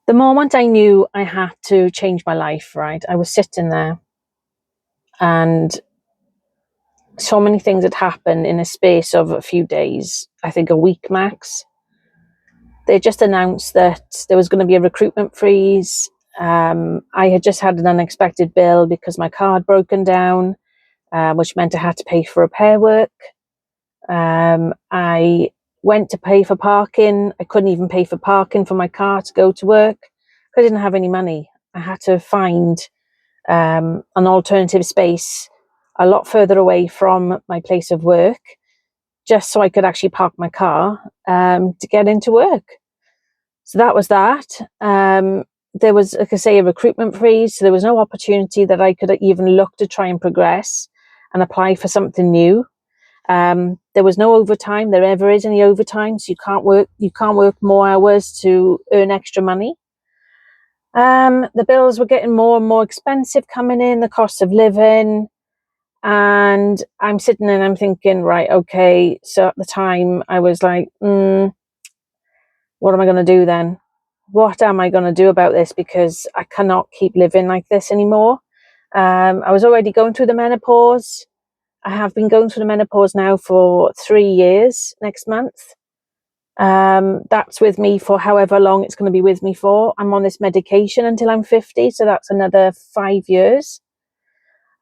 The moment I knew I had to change my life, right, I was sitting there and so many things had happened in a space of a few days, I think a week max. They just announced that there was going to be a recruitment freeze. I had just had an unexpected bill because my car had broken down, which meant I had to pay for repair work. I went to pay for parking. I couldn't even pay for parking for my car to go to work because I didn't have any money. I had to find an alternative space a lot further away from my place of work just so I could actually park my car to get into work. So that was that. There was, like I say, a recruitment freeze. So there was no opportunity that I could even look to try and progress and apply for something new. There was no overtime. There ever is any overtime, so you can't work more hours to earn extra money. The bills were getting more and more expensive coming in, the cost of living. And I'm sitting there and I'm thinking, right, okay. So at the time I was like, what am I going to do then? What am I going to do about this? Because I cannot keep living like this anymore. I was already going through the menopause. I have been going through the menopause now for 3 years next month. That's with me for however long it's going to be with me for. I'm on this medication until I'm 50, so that's another 5 years.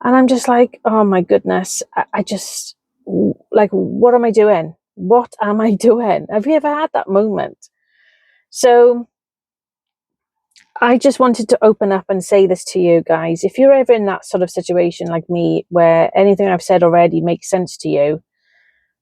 And I'm just like, oh my goodness, I just, like, what am I doing? What am I doing? Have you ever had that moment? So I just wanted to open up and say this to you guys. If you're ever in that sort of situation like me, where anything I've said already makes sense to you,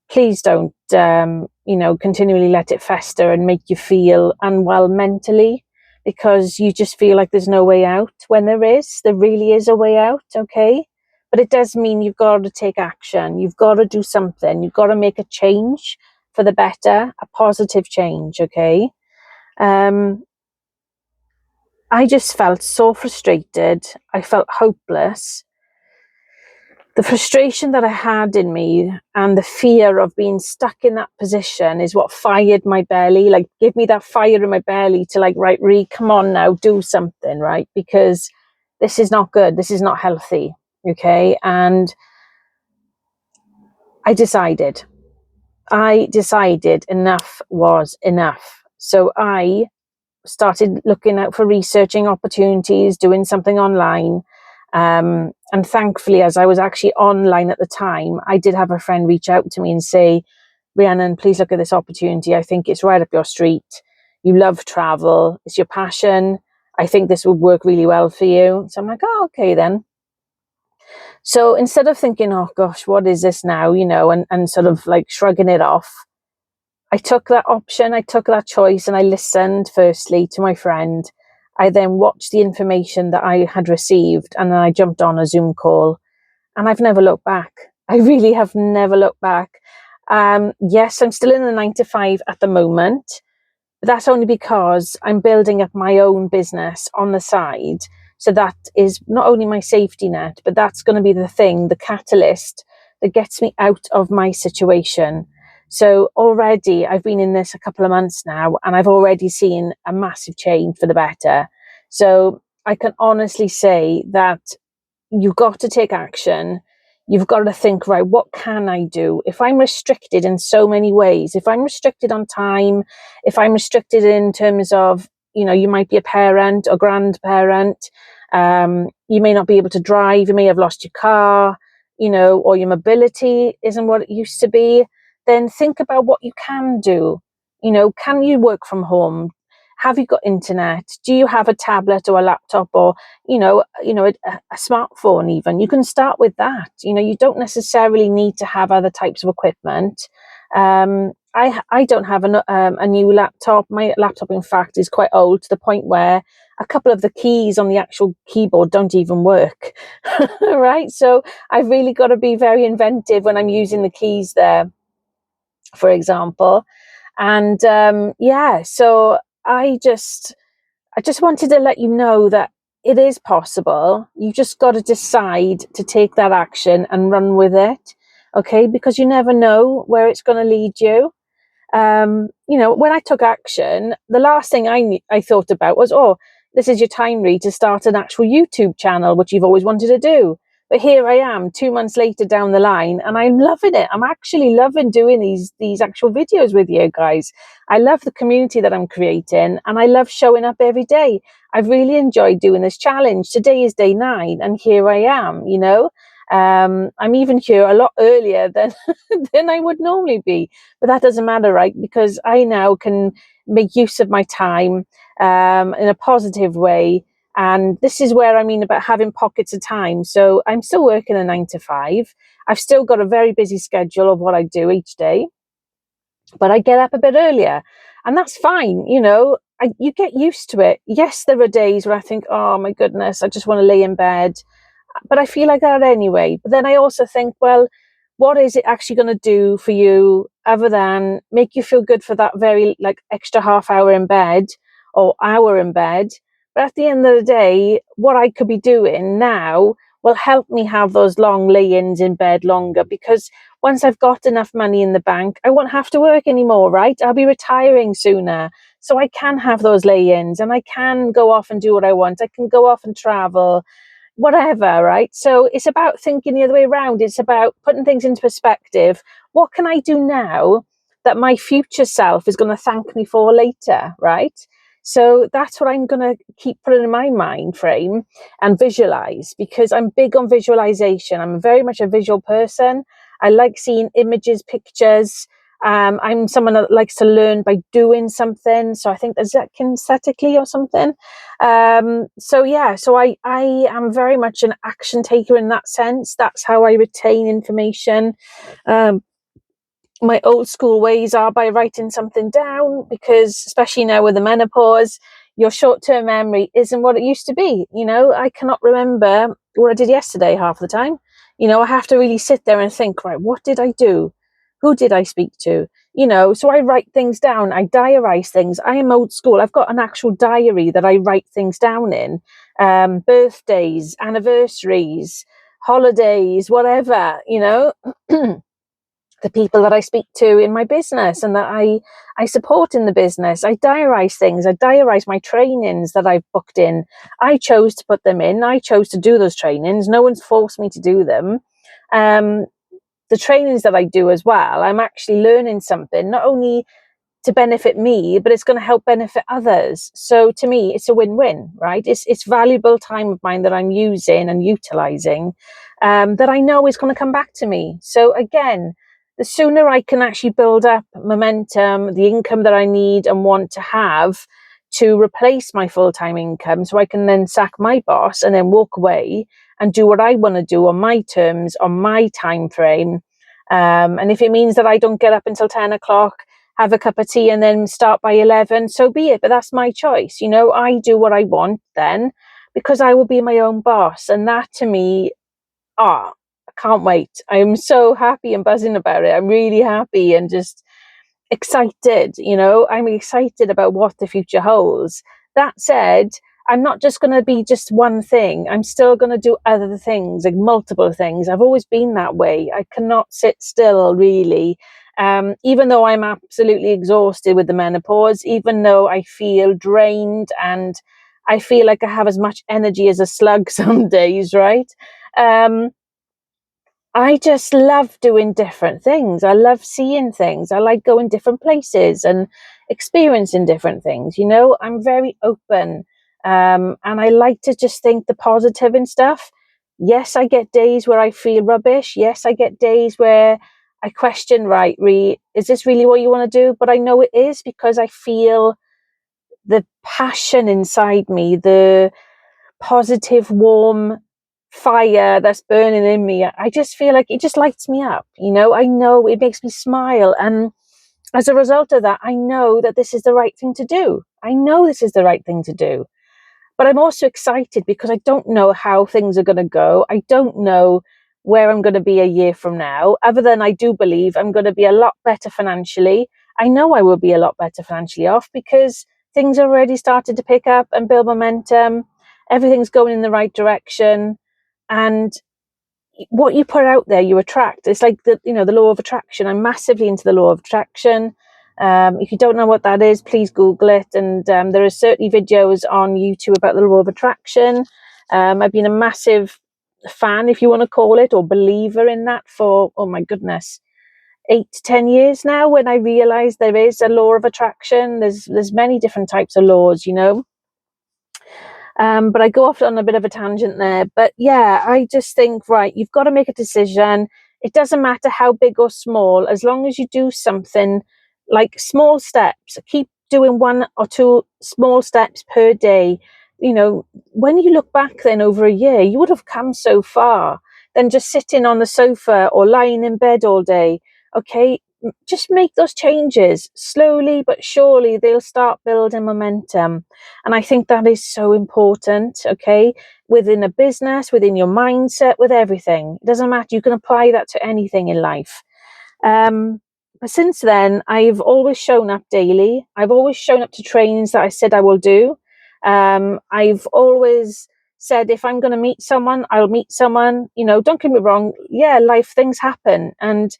please don't, continually let it fester and make you feel unwell mentally, because you just feel like there's no way out when there really is a way out, okay? But it does mean you've got to take action. You've got to do something. You've got to make a change for the better, a positive change, okay? I just felt so frustrated. I felt hopeless. The frustration that I had in me and the fear of being stuck in that position is what fired my belly, like give me that fire in my belly to like, right, Ree, come on now, do something, right? Because this is not good. This is not healthy. Okay. And I decided enough was enough. So I started looking out for researching opportunities, doing something online. And thankfully, as I was actually online at the time, I did have a friend reach out to me and say, Rhiannon, please look at this opportunity. I think it's right up your street. You love travel. It's your passion. I think this would work really well for you. So I'm like, oh, okay then. So instead of thinking, oh gosh, what is this now, and sort of like shrugging it off, I took that option, I took that choice, and I listened firstly to my friend. I then watched the information that I had received, and then I jumped on a Zoom call, and I've never looked back. I really have never looked back. Yes, I'm still in the 9 to 5 at the moment, but that's only because I'm building up my own business on the side. So that is not only my safety net, but that's going to be the catalyst that gets me out of my situation. So already I've been in this a couple of months now, and I've already seen a massive change for the better. So I can honestly say that you've got to take action. You've got to think, right, what can I do? If I'm restricted in so many ways, if I'm restricted on time, if I'm restricted in terms of, you might be a parent or grandparent, you may not be able to drive, you may have lost your car, or your mobility isn't what it used to be, then think about what you can do. Can you work from home? Have you got internet? Do you have a tablet or a laptop or, a smartphone even? You can start with that. You don't necessarily need to have other types of equipment. I don't have a new laptop. My laptop, in fact, is quite old to the point where a couple of the keys on the actual keyboard don't even work. Right? So I've really got to be very inventive when I'm using the keys there, for example. And so I just wanted to let you know that it is possible. You just got to decide to take that action and run with it, okay? Because you never know where it's going to lead you. when I took action, the last thing I thought about was, oh, this is your time, Ree, to start an actual YouTube channel, which you've always wanted to do. But here I am 2 months later down the line, and I'm loving it. I'm actually loving doing these actual videos with you guys. I love the community that I'm creating, and I love showing up every day. I've really enjoyed doing this challenge. Today is day 9, and here I am, I'm even here a lot earlier than than I would normally be, but that doesn't matter, right? Because I now can make use of my time in a positive way. And this is where I mean about having pockets of time. So I'm still working a 9 to 5. I've still got a very busy schedule of what I do each day, but I get up a bit earlier, and that's fine. You get used to it. Yes, there are days where I think, oh my goodness, I just want to lay in bed, but I feel like that anyway. But then I also think, well, what is it actually going to do for you other than make you feel good for that very extra half hour in bed or hour in bed? But at the end of the day, what I could be doing now will help me have those long lay-ins in bed longer, because once I've got enough money in the bank, I won't have to work anymore, right? I'll be retiring sooner. So I can have those lay-ins, and I can go off and do what I want. I can go off and travel, whatever, right? So it's about thinking the other way around. It's about putting things into perspective. What can I do now that my future self is going to thank me for later, right? So that's what I'm going to keep putting in my mind frame and visualize, because I'm big on visualization. I'm very much a visual person. I like seeing images, pictures. I'm someone that likes to learn by doing something. So I think there's that kinesthetically or something. So I am very much an action taker in that sense. That's how I retain information. My old school ways are by writing something down, because especially now with the menopause, your short-term memory isn't what it used to be. I cannot remember what I did yesterday half the time. I have to really sit there and think, right, what did I do? Who did I speak to? So I write things down. I diarize things. I am old school. I've got an actual diary that I write things down in. Birthdays, anniversaries, holidays, whatever, the people that I speak to in my business and that I support in the business. I diarize things. I diarize my trainings that I've booked in. I chose to put them in. I chose to do those trainings. No one's forced me to do them. The trainings that I do as well, I'm actually learning something, not only to benefit me, but it's going to help benefit others. So to me, it's a win-win, right? It's valuable time of mine that I'm using and utilizing, that I know is going to come back to me. So again, the sooner I can actually build up momentum, the income that I need and want to have to replace my full-time income, so I can then sack my boss and then walk away and do what I want to do on my terms, on my time frame. And if it means that I don't get up until 10 o'clock, have a cup of tea and then start by 11, so be it. But that's my choice. I do what I want then, because I will be my own boss. And that to me, I can't wait. I'm so happy and buzzing about it. I'm really happy and just excited. I'm excited about what the future holds. That said, I'm not just going to be just one thing. I'm still going to do other things, like multiple things. I've always been that way. I cannot sit still, really. Even though I'm absolutely exhausted with the menopause, even though I feel drained and I feel like I have as much energy as a slug some days, right? I just love doing different things. I love seeing things. I like going different places and experiencing different things. I'm very open. And I like to just think the positive and stuff. Yes, I get days where I feel rubbish. Yes, I get days where I question, right, is this really what you want to do? But I know it is, because I feel the passion inside me, the positive, warm fire that's burning in me. I just feel like it just lights me up. I know it makes me smile. And as a result of that, I know that this is the right thing to do. I know this is the right thing to do. But I'm also excited because I don't know how things are going to go. I don't know where I'm going to be a year from now, other than I do believe I'm going to be a lot better financially. I know I will be a lot better financially off, because things are already started to pick up and build momentum. Everything's going in the right direction. And what you put out there, you attract. It's like the law of attraction. I'm massively into the law of attraction. If you don't know what that is, please Google it. And there are certainly videos on YouTube about the law of attraction. I've been a massive fan, if you want to call it, or believer in that for, oh my goodness, 8 to 10 years now, when I realized there is a law of attraction. There's many different types of laws, you know. But I go off on a bit of a tangent there. But yeah, I just think, right, you've got to make a decision. It doesn't matter how big or small, as long as you do something, like small steps. Keep doing 1 or 2 small steps per day. You know, when you look back then over a year, you would have come so far than just sitting on the sofa or lying in bed all day. Okay, just make those changes slowly but surely. They'll start building momentum. And I think that is so important, okay? Within a business, within your mindset, with everything. It doesn't matter. You can apply that to anything in life. But since then, I've always shown up daily. I've always shown up to trainings that I said I will do. I've always said, if I'm going to meet someone, I'll meet someone. You know, don't get me wrong. Yeah, life, things happen. And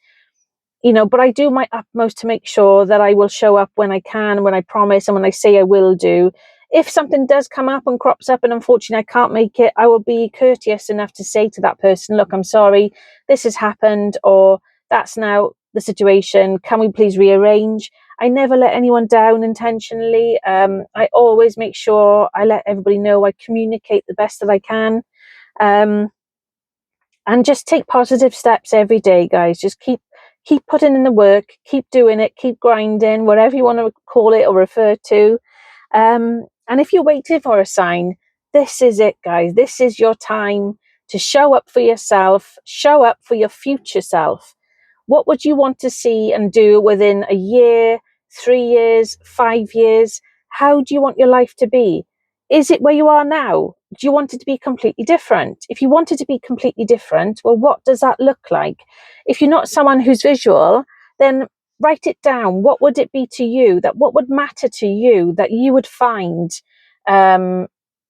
you know, but I do my utmost to make sure that I will show up when I can, when I promise, and when I say I will do. If something does come up and crops up and unfortunately I can't make it, I will be courteous enough to say to that person, look, I'm sorry, this has happened, or that's now the situation. Can we please rearrange? I never let anyone down intentionally. I always make sure I let everybody know, I communicate the best that I can. And just take positive steps every day, guys. Just keep putting in the work, keep doing it, keep grinding, whatever you want to call it or refer to. And if you're waiting for a sign, this is it, guys. This is your time to show up for yourself, show up for your future self. What would you want to see and do within a year, 3 years, 5 years? How do you want your life to be? Is it where you are now? Do you want it to be completely different? If you want it to be completely different, well, what does that look like? If you're not someone who's visual, then write it down. What would it be to you? That what would matter to you that you would find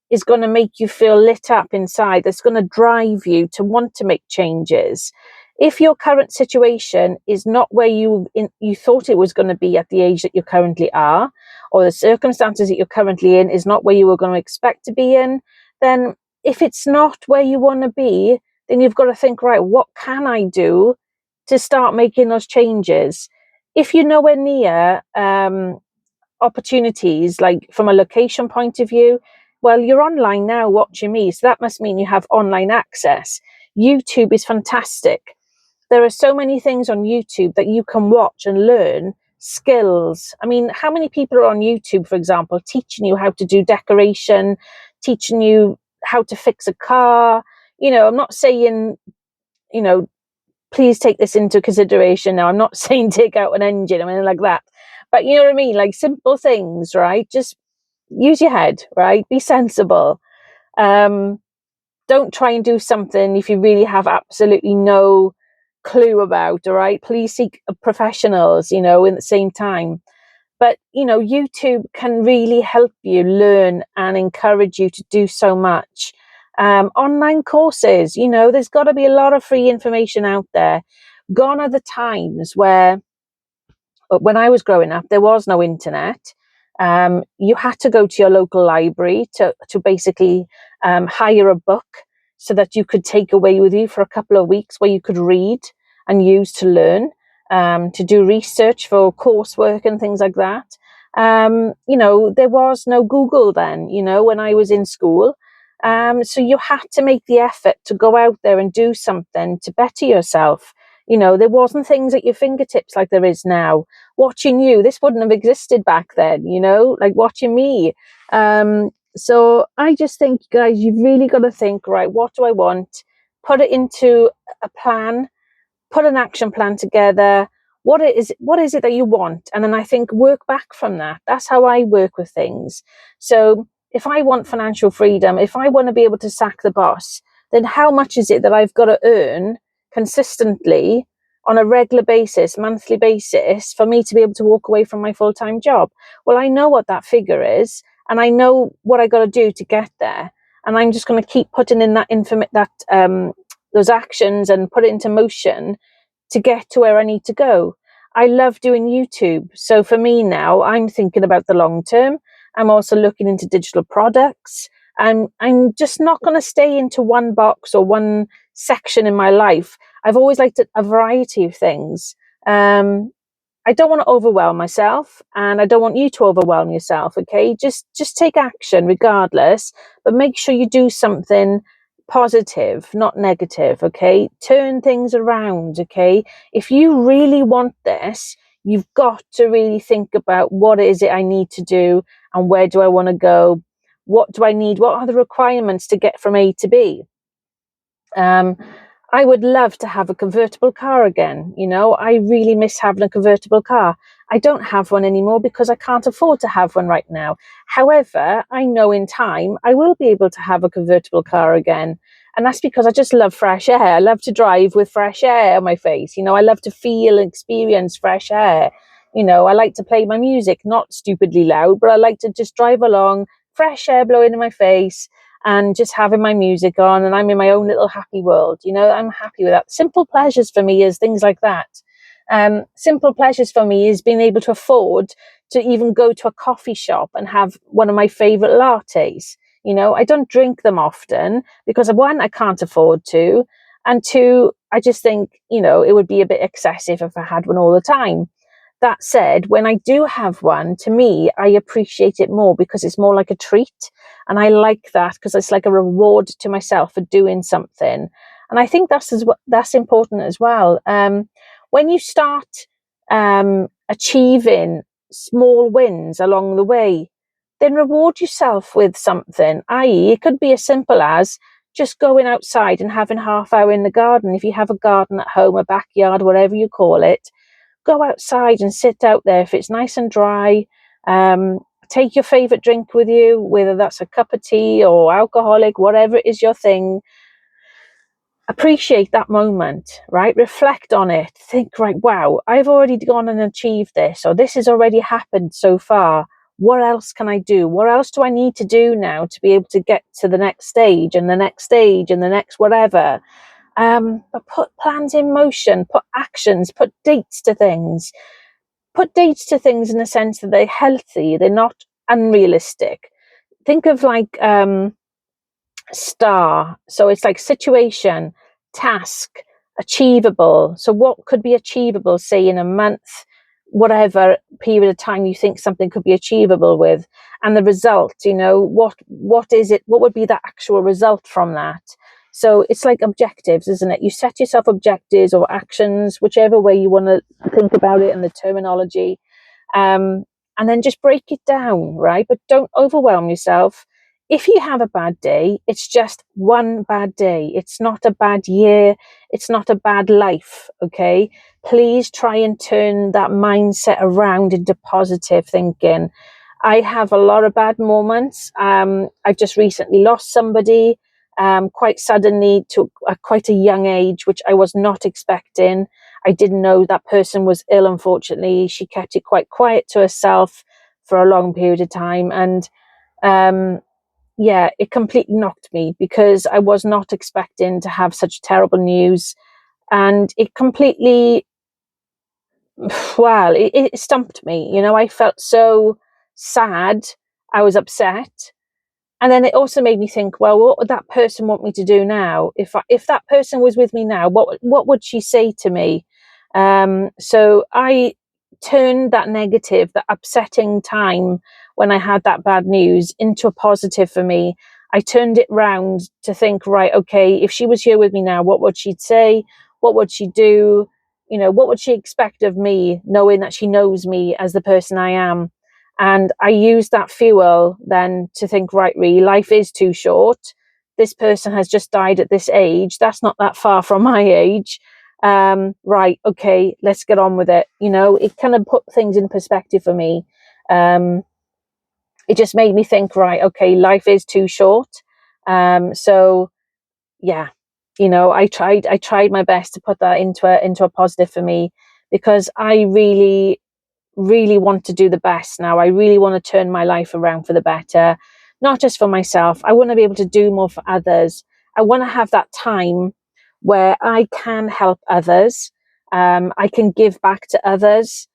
is going to make you feel lit up inside, that's going to drive you to want to make changes. If your current situation is not where you thought it was going to be at the age that you currently are, or the circumstances that you're currently in is not where you were going to expect to be in, then if it's not where you want to be, then you've got to think, right, what can I do to start making those changes? If you're nowhere near opportunities, like from a location point of view, well, you're online now watching me, so that must mean you have online access. YouTube is fantastic. There are so many things on YouTube that you can watch and learn skills. I mean, how many people are on YouTube, for example, teaching you how to do decoration, teaching you how to fix a car? You know, I'm not saying, you know, please take this into consideration now. I'm not saying take out an engine or anything like that. But you know what I mean? Like simple things, right? Just use your head, right? Be sensible. Don't try and do something if you really have absolutely no clue about, all right? Please seek professionals, you know, in the same time. But, you know, YouTube can really help you learn and encourage you to do so much. Online courses, you know, there's got to be a lot of free information out there. Gone are the times where, when I was growing up, there was no internet. You had to go to your local library to basically hire a book so that you could take away with you for a couple of weeks, where you could read and use to learn, to do research for coursework and things like that. You know, there was no Google then, you know, when I was in school. So you had to make the effort to go out there and do something to better yourself. You know, there wasn't things at your fingertips like there is now. Watching you, this wouldn't have existed back then, you know, like watching me. So I just think, guys, you've really got to think, right, what do I want? Put it into a plan, put an action plan together. What is it that you want? And then I think work back from that. That's how I work with things. So if I want financial freedom, if I want to be able to sack the boss, then how much is it that I've got to earn consistently on a regular basis, monthly basis, for me to be able to walk away from my full-time job? Well, I know what that figure is, and I know what I got to do to get there. And I'm just going to keep putting in those actions and put it into motion to get to where I need to go. I love doing YouTube. So for me now, I'm thinking about the long term. I'm also looking into digital products. I'm just not going to stay into one box or one section in my life. I've always liked a variety of things. Um, I don't want to overwhelm myself, and I don't want you to overwhelm yourself. Okay, just take action regardless, but make sure you do something positive, not negative. Okay, turn things around. Okay, if you really want this, you've got to really think about what is it I need to do and where do I want to go. What do I need? What are the requirements to get from A to B? Um, I would love to have a convertible car again. You know, I really miss having a convertible car. I don't have one anymore because I can't afford to have one right now. However, I know in time I will be able to have a convertible car again. And that's because I just love fresh air. I love to drive with fresh air on my face. You know, I love to feel and experience fresh air. You know, I like to play my music, not stupidly loud, but I like to just drive along, fresh air blowing in my face, and just having my music on, and I'm in my own little happy world. You know, I'm happy with that. Simple pleasures for me is things like that. Simple pleasures for me is being able to afford to even go to a coffee shop and have one of my favorite lattes. You know, I don't drink them often because, one, I can't afford to, and two, I just think, you know, it would be a bit excessive if I had one all the time. That said, when I do have one, to me, I appreciate it more because it's more like a treat. And I like that because it's like a reward to myself for doing something. And I think that's important as well. When you start achieving small wins along the way, then reward yourself with something. I.e., it could be as simple as just going outside and having half hour in the garden. If you have a garden at home, a backyard, whatever you call it, go outside and sit out there if it's nice and dry. Take your favorite drink with you, whether that's a cup of tea or alcoholic, whatever it is your thing. Appreciate that moment, right? Reflect on it. Think, right, wow, I've already gone and achieved this, or this has already happened so far. What else can I do? What else do I need to do now to be able to get to the next stage and the next stage and the next whatever? But put plans in motion, put actions, put dates to things. Put dates to things in the sense that they're healthy, they're not unrealistic. Think of like star. So it's like situation, task, achievable. So what could be achievable, say in a month, whatever period of time you think something could be achievable with, and the result, you know, what is it? What would be the actual result from that? So it's like objectives, isn't it? You set yourself objectives or actions, whichever way you want to think about it and the terminology, um, and then just break it down, right? But don't overwhelm yourself. If you have a bad day, it's just one bad day. It's not a bad year. It's not a bad life. Okay. Please try and turn that mindset around into positive thinking. I have a lot of bad moments. I've just recently lost somebody quite suddenly to quite a young age, which I was not expecting. I didn't know that person was ill, unfortunately. She kept it quite quiet to herself for a long period of time. And yeah, it completely knocked me because I was not expecting to have such terrible news. And it completely, well, it stumped me. You know, I felt so sad. I was upset. And then it also made me think, well, what would that person want me to do now? If that person was with me now, what would she say to me? So I turned that negative, that upsetting time when I had that bad news into a positive for me. I turned it round to think, right, okay, if she was here with me now, what would she say? What would she do? You know, what would she expect of me, knowing that she knows me as the person I am? And I use that fuel then to think, right, really, life is too short. This person has just died at this age. That's not that far from my age. Right, okay, let's get on with it. You know, it kind of put things in perspective for me. It just made me think, right, okay, life is too short. So yeah, you know, I tried my best to put that into a positive for me because I really want to do the best now. I really want to turn my life around for the better, not just for myself. I want to be able to do more for others. I want to have that time where I can help others. I can give back to others,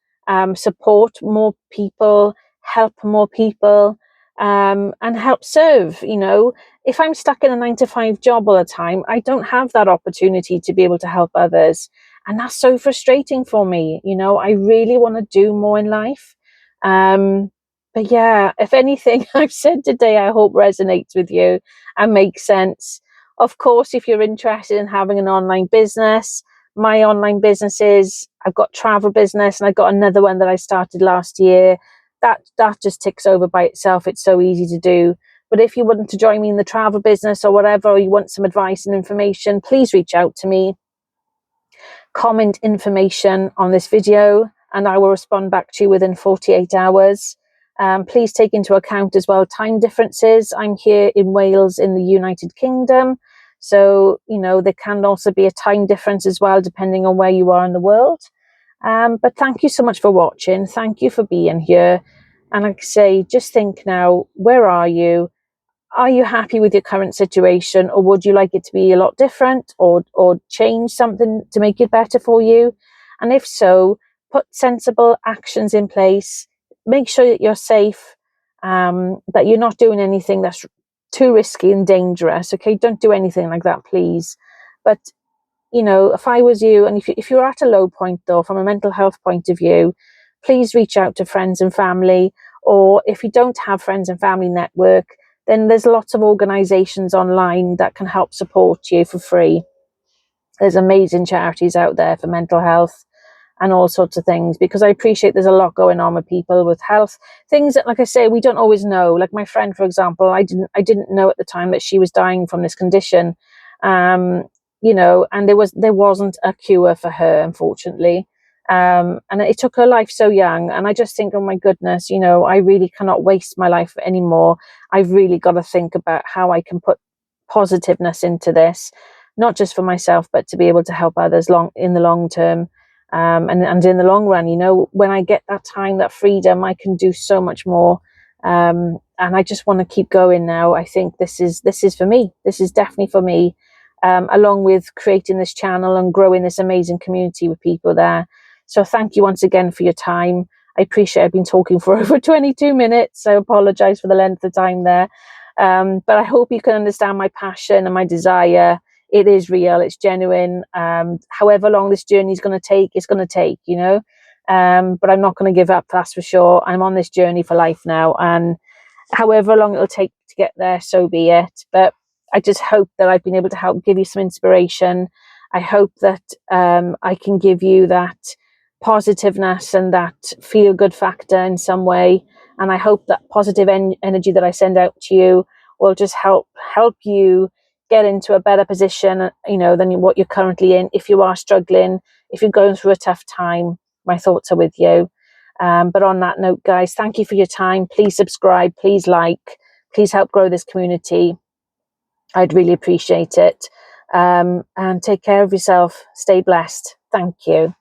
support more people, help more people, and help serve. If I'm stuck in a 9 to 5 job all the time, I don't have that opportunity to be able to help others. And that's so frustrating for me. I really want to do more in life. But yeah, if anything I've said today, I hope resonates with you and makes sense. Of course, if you're interested in having an online business, my online businesses, I've got travel business and I've got another one that I started last year. That just ticks over by itself. It's so easy to do. But if you want to join me in the travel business or whatever, or you want some advice and information, please reach out to me. Comment information on this video and I will respond back to you within 48 hours. Please take into account as well time differences. I'm here in Wales in the United Kingdom. So, there can also be a time difference as well, depending on where you are in the world. But thank you so much for watching. Thank you for being here. And like I say, just think now, where are you? Are you happy with your current situation, or would you like it to be a lot different, or change something to make it better for you? And if so, put sensible actions in place. Make sure that you're safe, that you're not doing anything that's too risky and dangerous. Okay, don't do anything like that, please. But if I was you, and if you're at a low point though, from a mental health point of view, please reach out to friends and family. Or if you don't have friends and family network, then there's lots of organizations online that can help support you for free. There's amazing charities out there for mental health and all sorts of things, because I appreciate there's a lot going on with people with health things that, like I say, we don't always know. Like my friend, for example, I didn't know at the time that she was dying from this condition. And there wasn't a cure for her, unfortunately. And it took her life so young. And I just think, oh my goodness, I really cannot waste my life anymore. I've really got to think about how I can put positiveness into this, not just for myself, but to be able to help others in the long term. And in the long run, when I get that time, that freedom, I can do so much more. And I just want to keep going now. I think this is for me. This is definitely for me, along with creating this channel and growing this amazing community with people there. So thank you once again for your time. I appreciate I've been talking for over 22 minutes. So I apologize for the length of time there. But I hope you can understand my passion and my desire. It is real, it's genuine. However long this journey is going to take, it's going to take, but I'm not going to give up, that's for sure. I'm on this journey for life now, and however long it'll take to get there, so be it. But I just hope that I've been able to help give you some inspiration. I hope that I can give you that positiveness and that feel good factor in some way. And I hope that positive energy that I send out to you will just help you get into a better position, than what you're currently in. If you are struggling, if you're going through a tough time, my thoughts are with you. But on that note, guys, thank you for your time. Please subscribe, please like, please help grow this community. I'd really appreciate it. And take care of yourself. Stay blessed. Thank you.